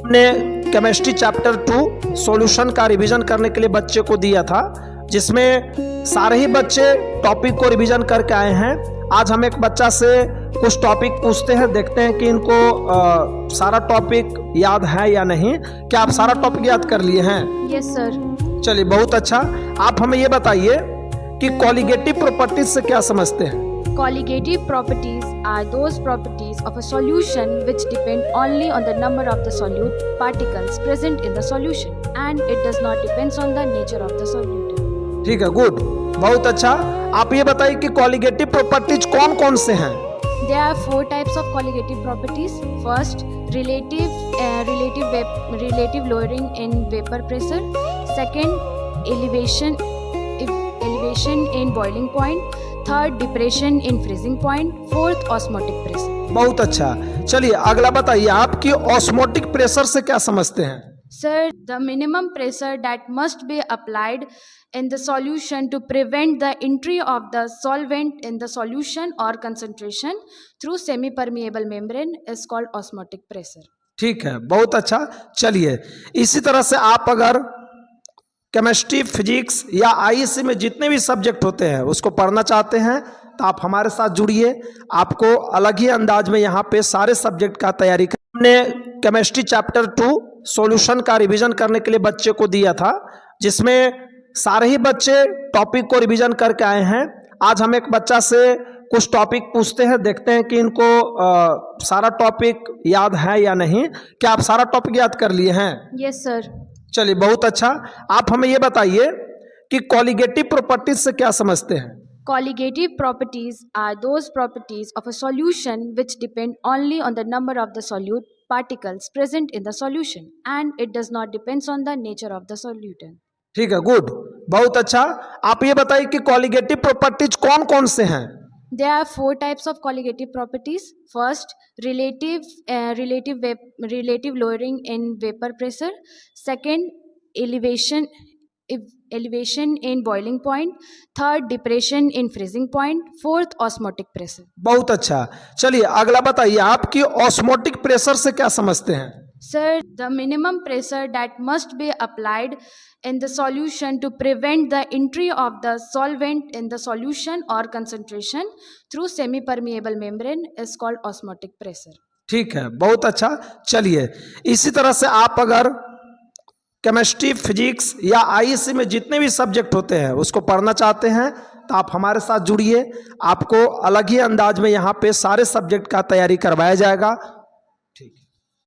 हमने chemistry chapter 2 solution का revision करने के लिए बच्चे को दिया था, जिसमें सारे ही बच्चे टॉपिक को रिवीजन करके आए हैं। आज हम एक बच्चा से कुछ टॉपिक पूछते हैं, देखते हैं कि इनको सारा टॉपिक याद है या नहीं। क्या आप सारा टॉपिक याद कर लिए हैं? Yes sir. चलिए, बहुत अच्छा। आप हमें ये बताइए कि कॉलिगेटिव प्रॉपर्टीज से क्या समझते हैं? Colligative properties are those properties of a solution which depend only on the number of the solute particles present in the solution and it does not depends on the nature of the solute. ठीक है, good, बहुत अच्छा। आप ये बताइए कि colligative properties कौन कौन से हैं? There are 4 types of colligative properties. First, relative lowering in vapor pressure. Second, elevation in boiling point. Third, depression in freezing point. Fourth, osmotic pressure. बहुत अच्छा। चलिए अगला बताइए, आपकी ऑस्मोटिक प्रेशर से क्या समझते हैं? Sir, the minimum pressure that must be applied in the solution to prevent the entry of the solvent in the solution or concentration through semi-permeable membrane is called osmotic pressure. ठीक है, बहुत अच्छा। चलिए, इसी तरह से आप अगर केमिस्ट्री, फिजिक्स या आईईसी में जितने भी सब्जेक्ट होते हैं उसको पढ़ना चाहते हैं तो आप हमारे साथ जुड़िए। आपको अलग ही अंदाज में यहाँ पे सारे सब्जेक्ट का तैयारी कर। हमने केमिस्ट्री चैप्टर 2 सॉल्यूशन का रिवीजन करने के लिए बच्चे को दिया था, जिसमें सारे ही बच्चे टॉपिक को रिवीजन करके आए हैं। आज हम एक बच्चा से कुछ टॉपिक पूछते हैं, देखते हैं कि इनको सारा टॉपिक याद है या नहीं। क्या आप सारा टॉपिक याद कर लिए हैं? Yes sir. चलिए, बहुत अच्छा। आप हमें ये बताइए कि कॉलिगेटिव प्रॉपर्टीज से क्या समझते हैं? Colligative properties are those properties of a solution which depend only on the number of the solute particles present in the solution and it does not depends on the nature of the solute. ठीक है, good, बहुत अच्छा। आप ये बताइए कि colligative properties कौन कौन से हैं? There are 4 types of colligative properties. First, relative lowering in vapor pressure. Second, elevation in boiling point. Third, depression in freezing point. Fourth, osmotic pressure. बहुत अच्छा। चलिए अगला बताइए, आपकी ऑस्मोटिक प्रेशर से क्या समझते हैं? Sir, the minimum pressure that must be applied in the solution to prevent the entry of the solvent in the solution or concentration through semi-permeable membrane is called osmotic pressure. ठीक है, बहुत अच्छा। चलिए, इसी तरह से आप अगर केमिस्ट्री, फिजिक्स या आईईसी में जितने भी सब्जेक्ट होते हैं उसको पढ़ना चाहते हैं तो आप हमारे साथ जुड़िए। आपको अलग ही अंदाज में यहाँ पे सारे सब्जेक्ट का तैयारी करवाया जाएगा।